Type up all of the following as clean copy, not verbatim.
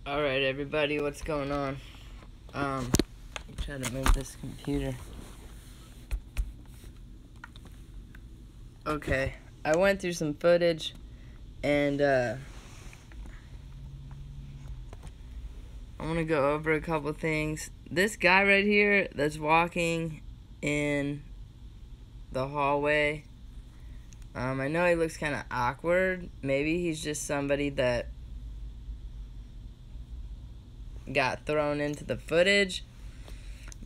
Alright, everybody, what's going on? I'm trying to move this computer. Okay, I went through some footage, and I want to go over a couple things. This guy right here that's walking in the hallway, I know he looks kind of awkward. Maybe he's just somebody that got thrown into the footage.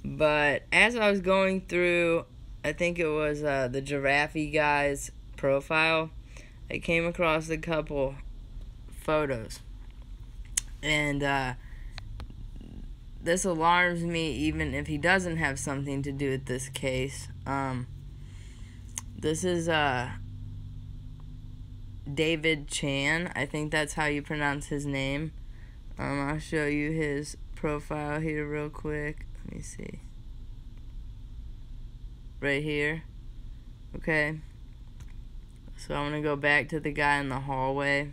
But as I was going through, I think it was the Giraffe guy's profile, I came across a couple photos. And this alarms me even if he doesn't have something to do with this case. This is David Chan. I think that's how you pronounce his name. I'll show you his profile here real quick. Let me see. Right here. Okay. So I'm going to go back to the guy in the hallway.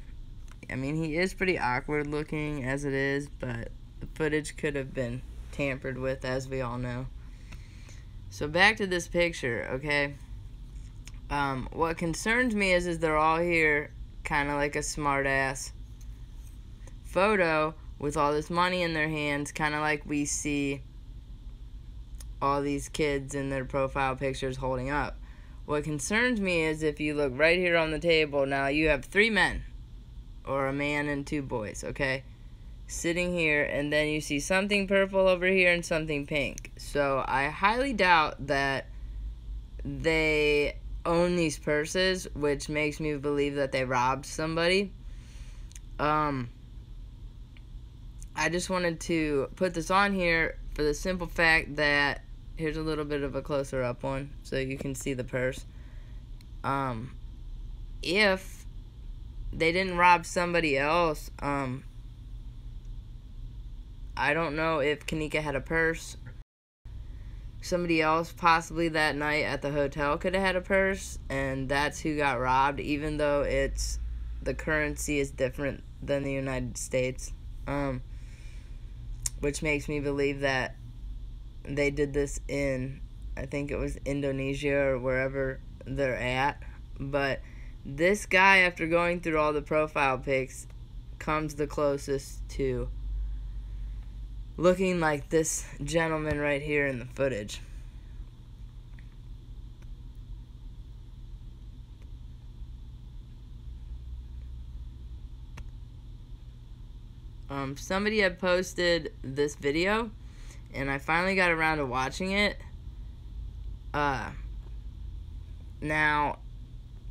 I mean, he is pretty awkward looking as it is, but the footage could have been tampered with, as we all know. So back to this picture, okay? What concerns me is they're all here kind of like a smart-ass photo with all this money in their hands, kind of like we see all these kids in their profile pictures holding up. What concerns me is if you look right here on the table, now you have 3 men, or a man and 2 boys, okay, sitting here, and then you see something purple over here and something pink. So I highly doubt that they own these purses, which makes me believe that they robbed somebody. I just wanted to put this on here for the simple fact that here's a little bit of a closer up one so you can see the purse. If they didn't rob somebody else, I don't know if Kanika had a purse. Somebody else possibly that night at the hotel could have had a purse, and that's who got robbed, even though the currency is different than the United States. Which makes me believe that they did this in, I think it was Indonesia or wherever they're at. But this guy, after going through all the profile pics, comes the closest to looking like this gentleman right here in the footage. Somebody had posted this video, and I finally got around to watching it. Now,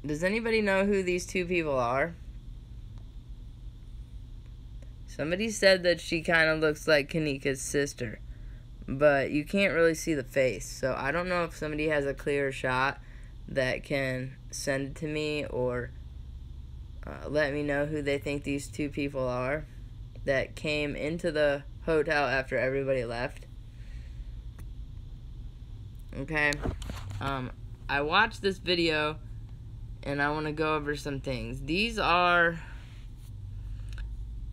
does anybody know who these 2 people are? Somebody said that she kind of looks like Kanika's sister, but you can't really see the face. So I don't know if somebody has a clearer shot that can send it to me, or let me know who they think these 2 people are that came into the hotel after everybody left. Okay, I watched this video, and I want to go over some things. These are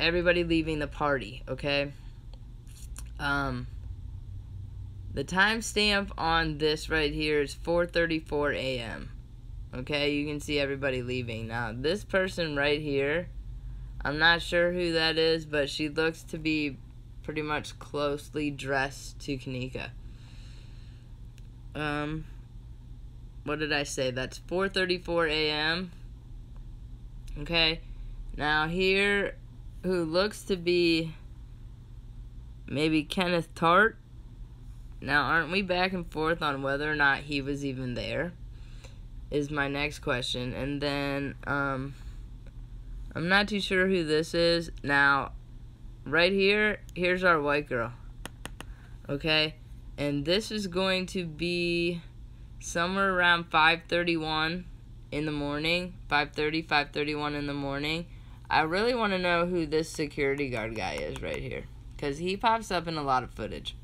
everybody leaving the party, okay? The timestamp on this right here is 4:34 a.m. Okay, you can see everybody leaving. Now, this person right here, I'm not sure who that is, but she looks to be pretty much closely dressed to Kanika. What did I say? That's 4:34 a.m. Okay. Now here, who looks to be maybe Kenneth Tart. Now, aren't we back and forth on whether or not he was even there? Is my next question. And then, I'm not too sure who this is. Now, right here, here's our white girl. Okay? And this is going to be somewhere around 5:31 in the morning. 5:31 in the morning. I really want to know who this security guard guy is right here, because he pops up in a lot of footage.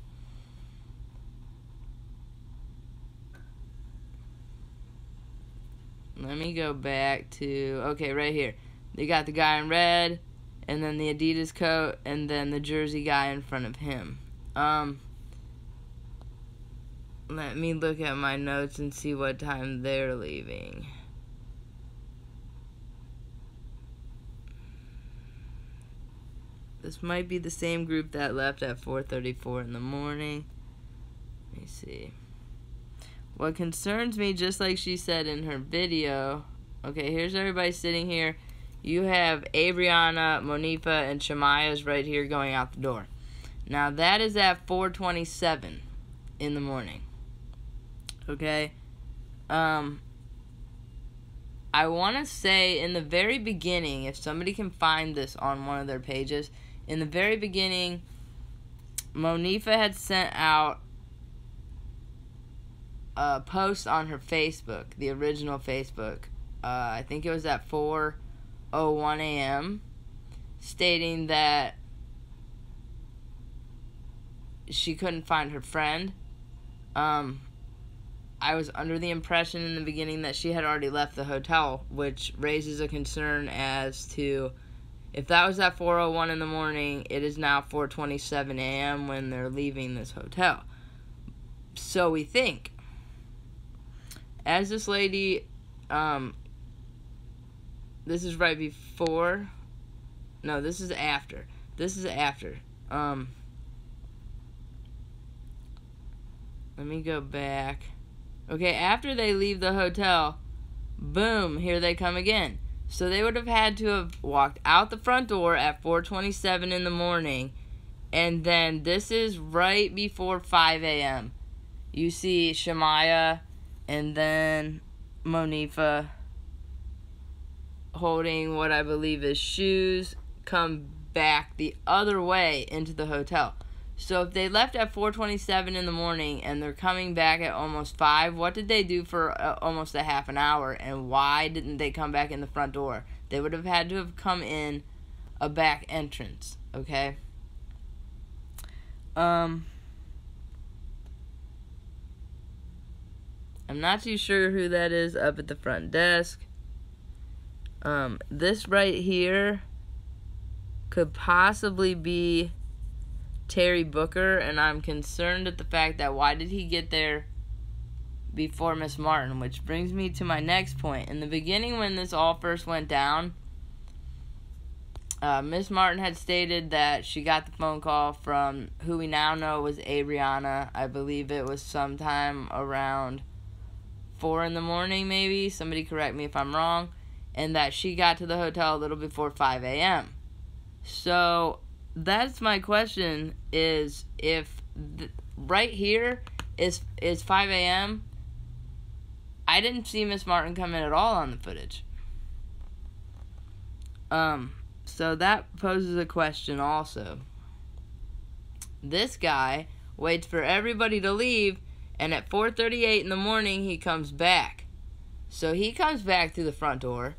Let me go back to, okay, right here. They got the guy in red, and then the Adidas coat, and then the Jersey guy in front of him. Let me look at my notes and see what time they're leaving. This might be the same group that left at 4:34 in the morning. Let me see. What concerns me, just like she said in her video, okay, here's everybody sitting here. You have Abriana, Monifa, and Shemaya's right here going out the door. Now, that is at 4:27 in the morning. Okay? I want to say in the very beginning, if somebody can find this on one of their pages, in the very beginning, Monifa had sent out a post on her Facebook, the original Facebook. I think it was at 4:01 a.m., stating that she couldn't find her friend. I was under the impression in the beginning that she had already left the hotel, which raises a concern as to if that was at 4:01 in the morning, it is now 4:27 a.m. when they're leaving this hotel. So we think. As this lady, this is right before, no, this is after. This is after. Let me go back. Okay, after they leave the hotel, boom, here they come again. So they would have had to have walked out the front door at 4:27 in the morning, and then this is right before 5 a.m. You see Shemaya and then Monifa holding what I believe is shoes come back the other way into the hotel. So if they left at 4:27 in the morning and they're coming back at almost 5, what did they do for almost a half an hour, and why didn't they come back in the front door? They would have had to have come in a back entrance, okay? I'm not too sure who that is up at the front desk. This right here could possibly be Terry Booker, and I'm concerned at the fact that why did he get there before Miss Martin, which brings me to my next point. In the beginning, when this all first went down, Miss Martin had stated that she got the phone call from who we now know was Abriana. I believe it was sometime around 4 in the morning, maybe. Somebody correct me if I'm wrong. And that she got to the hotel a little before 5 a.m. So that's my question, is if right here is 5 a.m., I didn't see Miss Martin come in at all on the footage. So that poses a question also. This guy waits for everybody to leave, and at 4:38 in the morning, he comes back. So he comes back through the front door,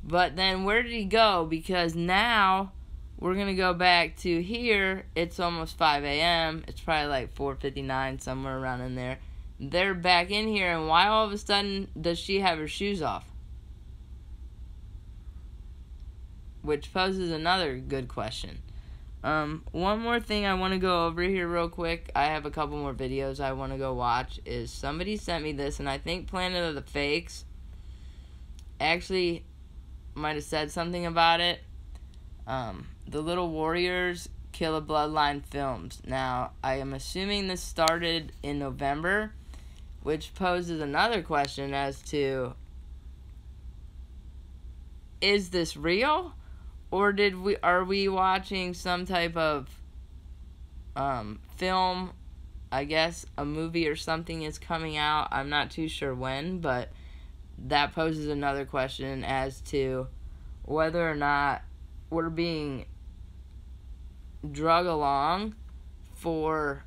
but then where did he go? Because now we're going to go back to here. It's almost 5 a.m. It's probably like 4:59, somewhere around in there. They're back in here, and why all of a sudden does she have her shoes off? Which poses another good question. One more thing I want to go over here real quick. I have a couple more videos I want to go watch. Is somebody sent me this, and I think Planet of the Fakes actually might have said something about it. The Little Warriors Kill a Bloodline films. Now, I am assuming this started in November, which poses another question as to, is this real? Or are we watching some type of film? I guess a movie or something is coming out. I'm not too sure when, but that poses another question as to whether or not we're being drug along for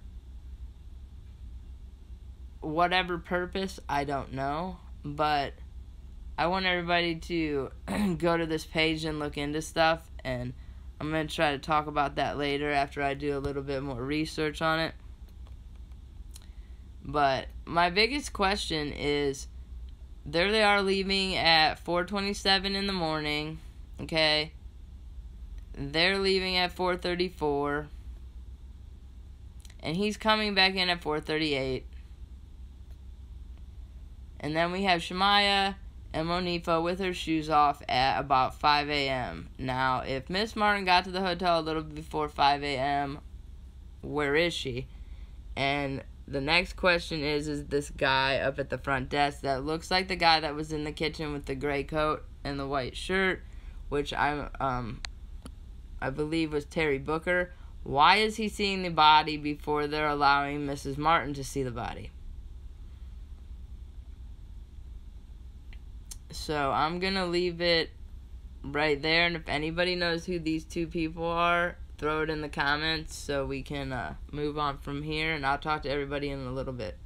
whatever purpose. I don't know, but I want everybody to go to this page and look into stuff, and I'm going to try to talk about that later after I do a little bit more research on it. But my biggest question is, there they are leaving at 4:27 in the morning, okay? they're leaving at 4:34. And he's coming back in at 4:38. And then we have Shemaya and Monifa with her shoes off at about 5 a.m. Now, if Miss Martin got to the hotel a little before 5 a.m., where is she? And the next question is this guy up at the front desk that looks like the guy that was in the kitchen with the gray coat and the white shirt, which I believe was Terry Booker. Why is he seeing the body before they're allowing Mrs. Martin to see the body? So I'm going to leave it right there. And if anybody knows who these two people are, throw it in the comments so we can move on from here. And I'll talk to everybody in a little bit.